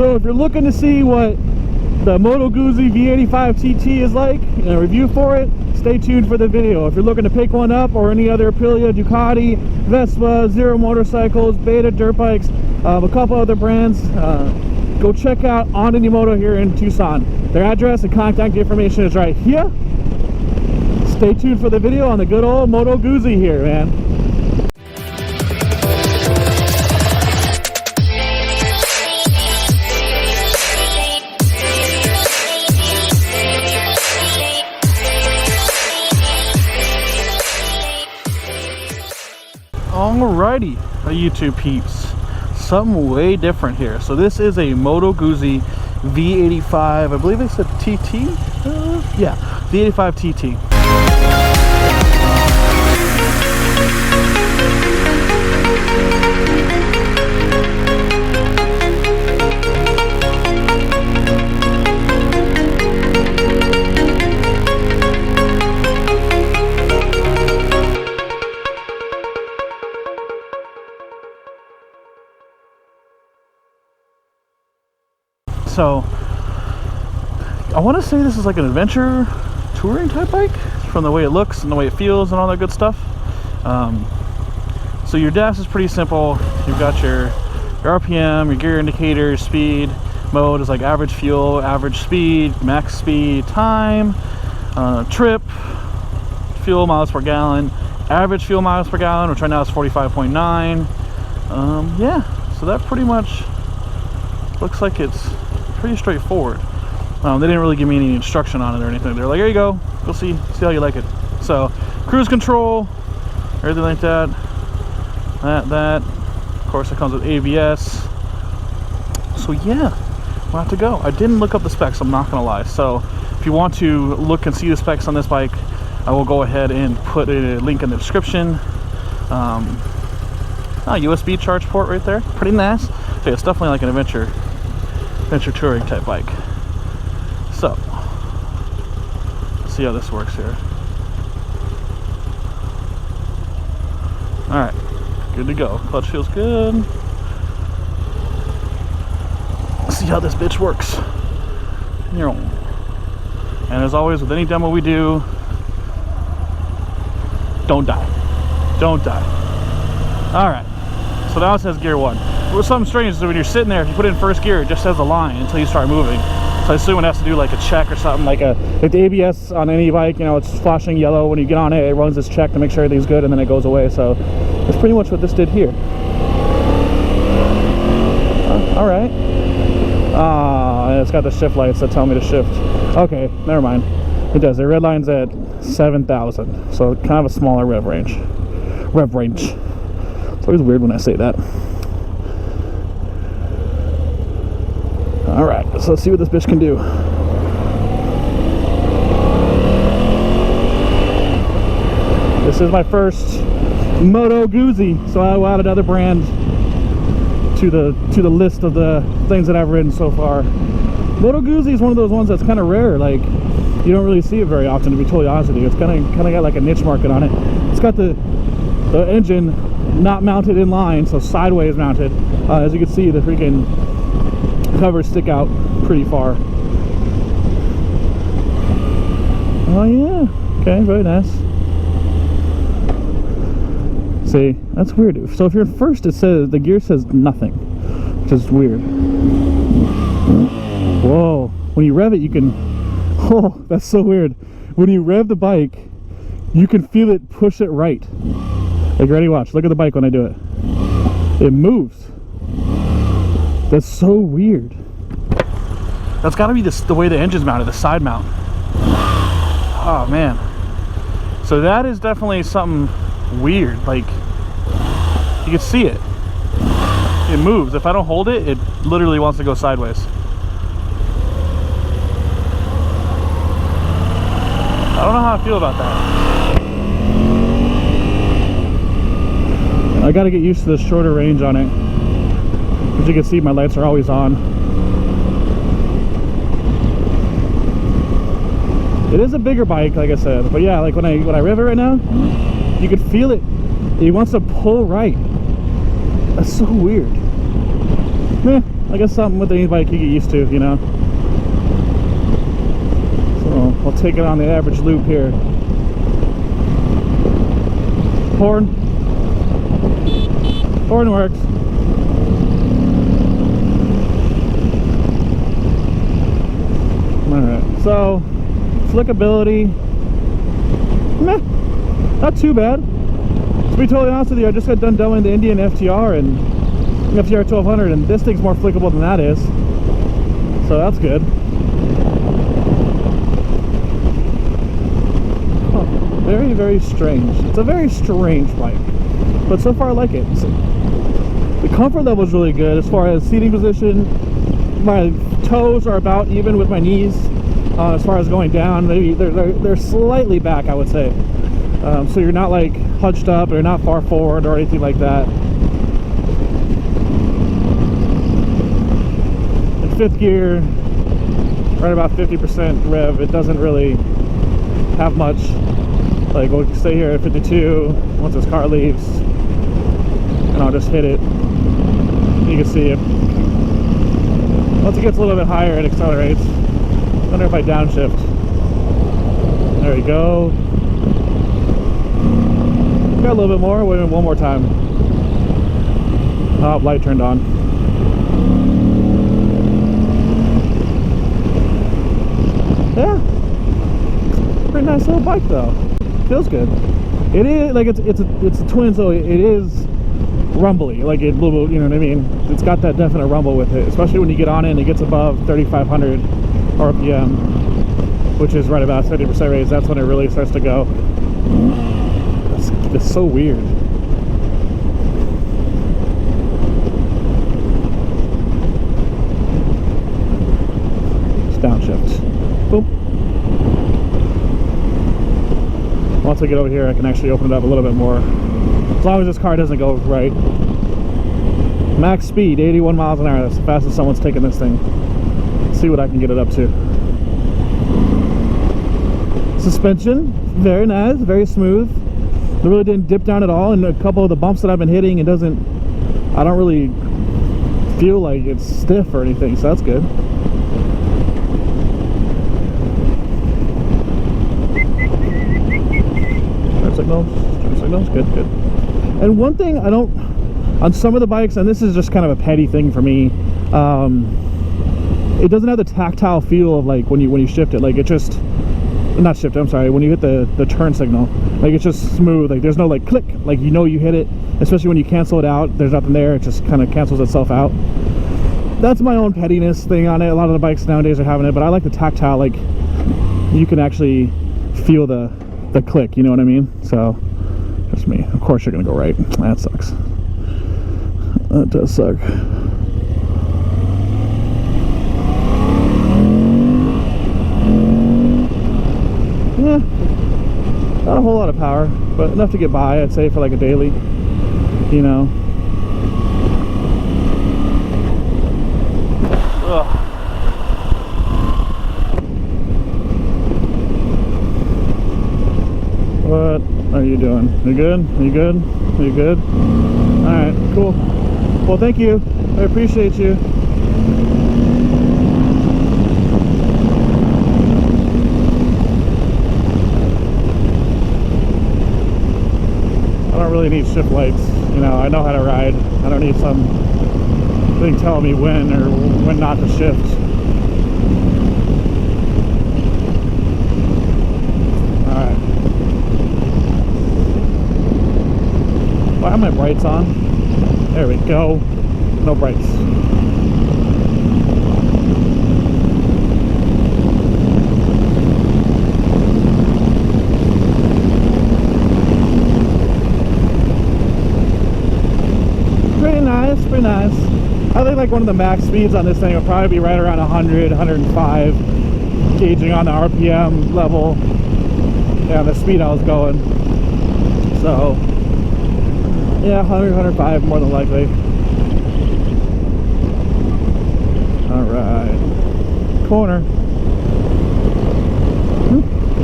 So if you're looking to see what the Moto Guzzi V85 TT is like and a review for it, stay tuned for the video. If you're looking to pick one up, or any other Aprilia, Ducati, Vespa, Zero motorcycles, Beta dirt bikes, a couple other brands, go check out On Any Moto here in Tucson. Their address and contact information is right here. Stay tuned for the video on the good old Moto Guzzi here, man. Alrighty, YouTube peeps, something way different here. So this is a Moto Guzzi V85, I believe it's a TT? Yeah, V85 TT. So I want to say this is like an adventure touring type bike from the way it looks and the way it feels and all that good stuff. So your dash is pretty simple. You've got your RPM, your gear indicator, speed mode is like average fuel, average speed, max speed, time, trip, fuel miles per gallon, average fuel miles per gallon, which right now is 45.9. Yeah, so that pretty much looks like it's pretty straightforward. They didn't really give me any instruction on it or anything. They're like, here you go, go see how you like it. So cruise control, everything like that. That of course it comes with ABS. So yeah, we'll have to go. I didn't look up the specs, I'm not gonna lie. So if you want to look and see the specs on this bike, I will go ahead and put a link in the description. USB charge port right there, pretty nice. So yeah, it's definitely like an adventure touring type bike. So let's see how this works here. All right, good to go. Clutch feels good. Let's see how this bitch works. And as always with any demo we do, don't die, don't die. All right, so now it says gear 1. What's something strange is when you're sitting there, if you put it in first gear, it just says a line until you start moving. So I assume it has to do like a check or something, like the ABS on any bike, you know, it's flashing yellow. When you get on it, it runs this check to make sure everything's good, and then it goes away. So that's pretty much what this did here. All right. It's got the shift lights that tell me to shift. Okay, never mind. It does. The red line's at 7,000, so kind of a smaller rev range. It's always weird when I say that. All right, so let's see what this bitch can do. This is my first Moto Guzzi, so I'll add another brand to the list of the things that I've ridden so far. Moto Guzzi is one of those ones that's kind of rare. Like, you don't really see it very often, to be totally honest with you. It's kind of got like a niche market on it. It's got the engine not mounted in line, so sideways mounted. As you can see, the freaking covers stick out pretty far. Oh yeah, okay, very nice. See, that's weird. So if you're in first, it says the gear says nothing, which is weird. Whoa, when you rev it, you can, oh, that's so weird. When you rev the bike, you can feel it push it right. Like, ready, watch, look at the bike when I do it. It moves. That's so weird. That's got to be the way the engine's mounted, the side mount. Oh man. So that is definitely something weird. Like, you can see it. It moves. If I don't hold it, it literally wants to go sideways. I don't know how I feel about that. I got to get used to the shorter range on it. As you can see, my lights are always on. It is a bigger bike, like I said, but yeah, like when I rev it right now, you can feel it. It wants to pull right. That's so weird. I guess something with any bike you get used to, you know. So I'll take it on the average loop here. Horn works. Alright, so slickability, meh, not too bad. To be totally honest with you, I just got done doing the Indian FTR and FTR 1200, and this thing's more flickable than that is, so that's good. Huh. Very, very strange. It's a very strange bike, but so far I like it. So, the comfort level is really good as far as seating position. My toes are about even with my knees as far as going down. Maybe they're slightly back, I would say. So you're not like hunched up or not far forward or anything like that. In fifth gear, right about 50% rev, it doesn't really have much. Like we'll stay here at 52 once this car leaves, and I'll just hit it. You can see it. Once it gets a little bit higher, it accelerates. I wonder if I downshift. There we go. Got a little bit more. Wait one more time. Oh, light turned on. Yeah, pretty nice little bike though. Feels good. It is like it's a twin, so it is rumbly. Like it, you know what I mean? It's got that definite rumble with it, especially when you get on it and it gets above 3,500 RPM, which is right about 70% raise. That's when it really starts to go. It's so weird. Just downshift. Boom. Once I get over here, I can actually open it up a little bit more. As long as this car doesn't go right. Max speed, 81 miles an hour. That's the fastest someone's taken this thing. Let's see what I can get it up to. Suspension, very nice, very smooth. It really didn't dip down at all. And a couple of the bumps that I've been hitting, I don't really feel like it's stiff or anything, so that's good. Turn signals, good. And one thing I don't, on some of the bikes, and this is just kind of a petty thing for me, it doesn't have the tactile feel of like when you shift it. Like it just, not shift, I'm sorry, when you hit the turn signal, like it's just smooth. Like there's no like click, like you know you hit it, especially when you cancel it out. There's nothing there, it just kind of cancels itself out. That's my own pettiness thing on it. A lot of the bikes nowadays are having it, but I like the tactile, like you can actually feel the click, you know what I mean? So that's me. Of course you're gonna go right. That sucks. That does suck. Yeah, not a whole lot of power, but enough to get by, I'd say, for like a daily, you know. Ugh. What are you doing? You good? You good? You good? Alright, cool. Well, thank you. I appreciate you. I don't really need shift lights, you know. I know how to ride. I don't need something telling me when or when not to shift. Alright. Why are my brights on? There we go. No brights. Pretty nice. I think like one of the max speeds on this thing will probably be right around 100, 105, gauging on the RPM level. Yeah, the speed I was going. So, yeah, 100, 105 more than likely. Alright. Corner.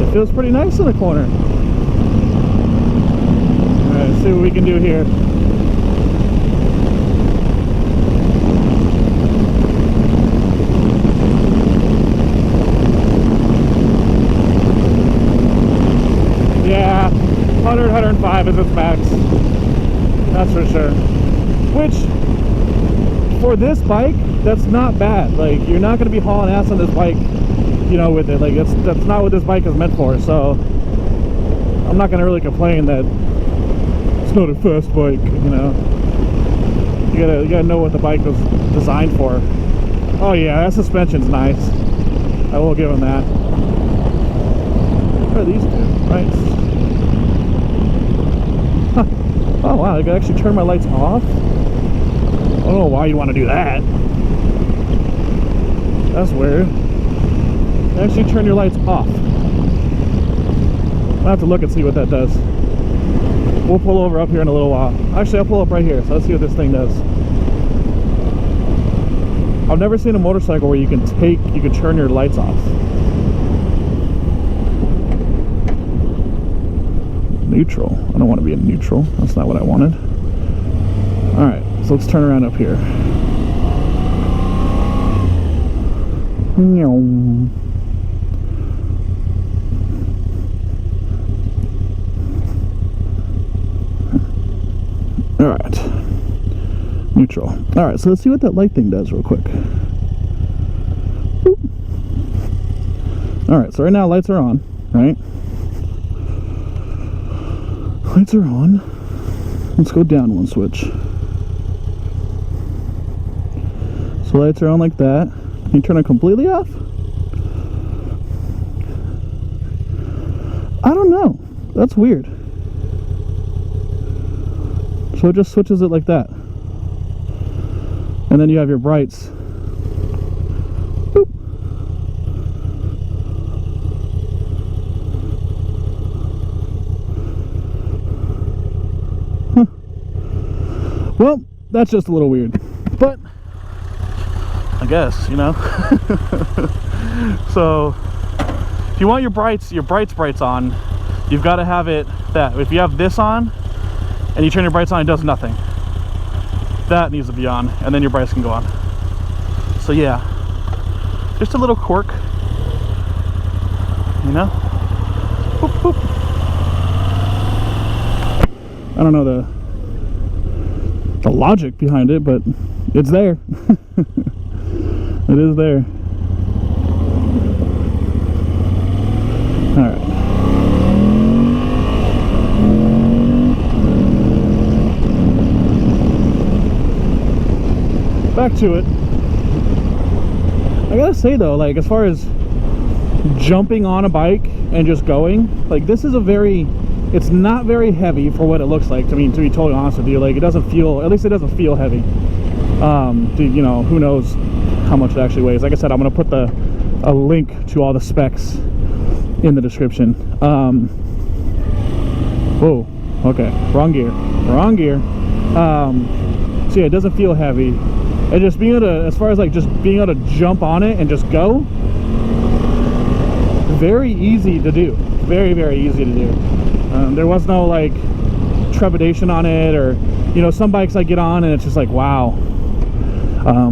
It feels pretty nice in the corner. Alright, let's see what we can do here. 85 is its max. That's for sure. Which, for this bike, that's not bad. Like, you're not going to be hauling ass on this bike, you know, with it. Like, that's not what this bike is meant for. So I'm not going to really complain that it's not a fast bike, you know. You gotta know what the bike was designed for. Oh yeah, that suspension's nice. I will give him that. What are these two? Right. Huh. Oh wow, I can actually turn my lights off. I don't know why you want to do that. That's weird. Actually turn your lights off. I'll have to look and see what that does. We'll pull over up here in a little while. Actually, I'll pull up right here, so let's see what this thing does. I've never seen a motorcycle where you can turn your lights off. Neutral. I don't want to be in neutral. That's not what I wanted. Alright, so let's turn around up here. Alright. Neutral. Alright, so let's see what that light thing does real quick. Alright, so right now lights are on, right? Lights are on. Let's go down one switch. So lights are on like that. Can you turn it completely off? I don't know. That's weird. So it just switches it like that. And then you have your brights. Boop. Huh. Well, that's just a little weird. But I guess, you know. So if you want your brights on, you've got to have it that if you have this on and you turn your brights on, it does nothing. That needs to be on, and then your brights can go on. So yeah, just a little quirk, you know. Boop, boop. I don't know the logic behind it, but it's there. It is there. All right. Back to it. I gotta say though, like as far as jumping on a bike and just going, like this is it's not very heavy for what it looks like. To be totally honest with you, like it doesn't feel, at least it doesn't feel heavy. You know, who knows how much it actually weighs. Like I said, I'm gonna put a link to all the specs in the description. Whoa, okay, wrong gear. So yeah, it doesn't feel heavy. And just being able to, as far as like just being able to jump on it and just go, very easy to do. Very, very easy to do. There was no like trepidation on it, or you know, some bikes I get on and it's just like, wow, I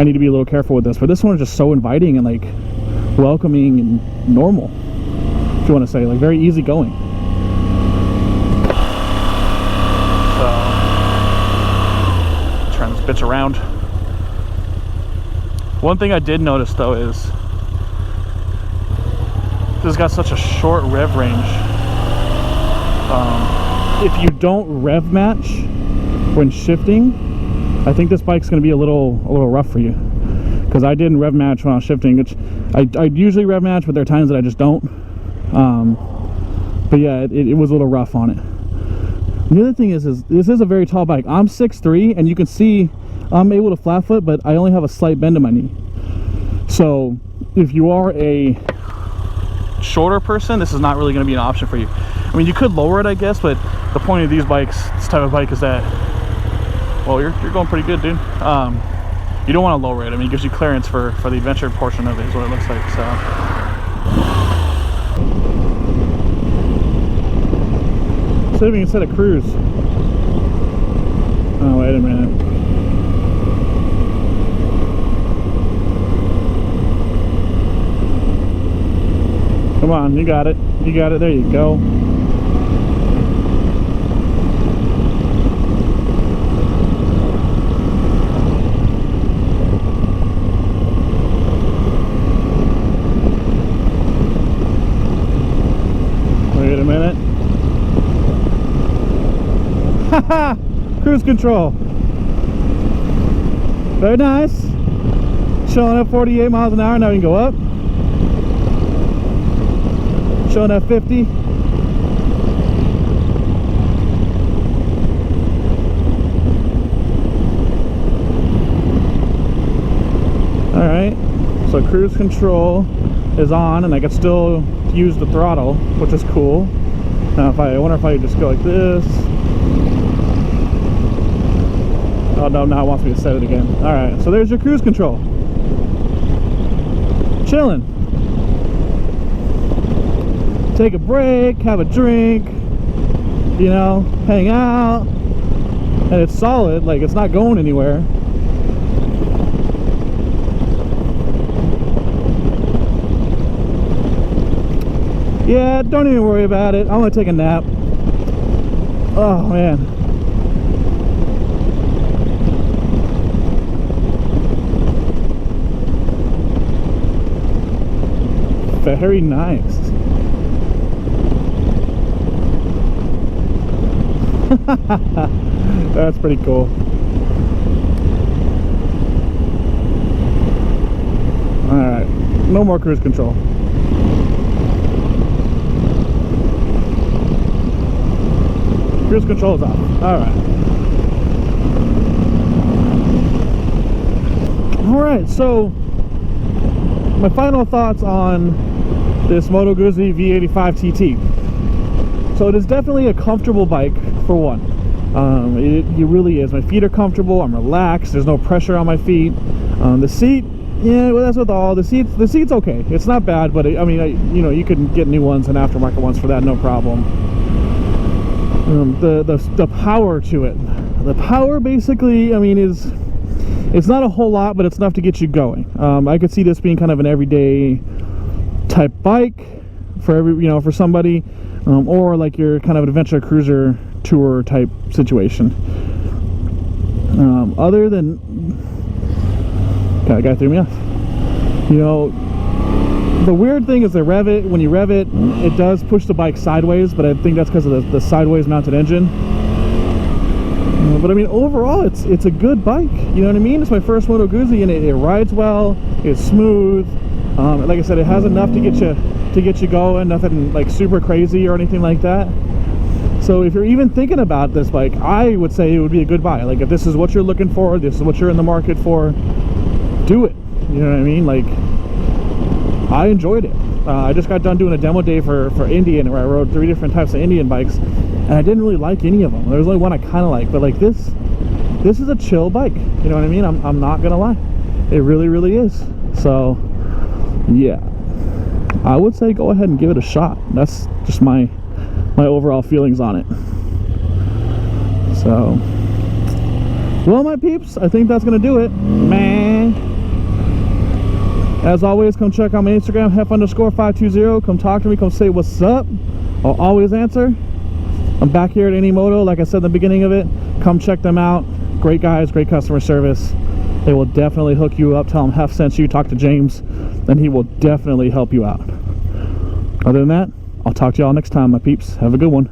need to be a little careful with this. But this one is just so inviting and like welcoming and normal, if you want to say, like very easy going. So turn this bitch around. One thing I did notice though is this has got such a short rev range. If you don't rev match when shifting, I think this bike's going to be a little rough for you. Because I didn't rev match when I was shifting, which I usually rev match, but there are times that I just don't. But yeah, it was a little rough on it. The other thing is this is a very tall bike. I'm 6'3", and you can see I'm able to flat foot, but I only have a slight bend in my knee. So if you are a shorter person, this is not really going to be an option for you. I mean, you could lower it, I guess, but the point of these bikes, this type of bike, is that, well, you're going pretty good, dude. You don't want to lower it. I mean, it gives you clearance for the adventure portion of it, is what it looks like. So saving instead of cruise. Oh, wait a minute. Come on, you got it. You got it. There you go. Cruise control. Very nice. Showing up 48 miles an hour. Now we can go up. Showing up 50. Alright. So cruise control is on, and I can still use the throttle, which is cool. Now I wonder if I just go like this. Oh no, now it wants me to set it again. Alright, so there's your cruise control. Chilling. Take a break, have a drink, you know, hang out. And it's solid, like it's not going anywhere. Yeah, don't even worry about it. I'm gonna take a nap. Oh man. Very nice. That's pretty cool. Alright, no more cruise control. Cruise control is off. Alright. Alright, so my final thoughts on this Moto Guzzi V85 TT. So it is definitely a comfortable bike for one. It really is. My feet are comfortable. I'm relaxed. There's no pressure on my feet. The seat, yeah, well, that's with all the seats. The seat's okay. It's not bad, but I mean, you know, you can get new ones and aftermarket ones for that, no problem. The power to it. The power basically, I mean, it's not a whole lot, but it's enough to get you going. I could see this being kind of an everyday type bike for for somebody, or like your kind of adventure cruiser tour type situation. Other than, God, that guy threw me off. You know, the weird thing is they rev it. When you rev it, it does push the bike sideways, but I think that's because of the sideways mounted engine. But I mean, overall, it's a good bike. You know what I mean? It's my first Moto Guzzi, and it rides well. It's smooth. Like I said, it has enough to get you going. Nothing like super crazy or anything like that. So if you're even thinking about this bike, I would say it would be a good buy. Like if this is what you're looking for, this is what you're in the market for, do it. You know what I mean? Like, I enjoyed it. I just got done doing a demo day for Indian, where I rode 3 different types of Indian bikes, and I didn't really like any of them. There was only one I kind of liked, but like this is a chill bike. You know what I mean? I'm not gonna lie, it really is. So yeah, I would say go ahead and give it a shot. That's just my overall feelings on it. So, well, my peeps, I think that's gonna do it, man. As always, come check out my Instagram, hef_520. Come talk to me, come say what's up. I'll always answer. I'm back here at Any Moto, like I said in the beginning of it. Come check them out. Great guys, great customer service. They will definitely hook you up. Tell them Hef sent you. Talk to James, and he will definitely help you out. Other than that, I'll talk to y'all next time, my peeps. Have a good one.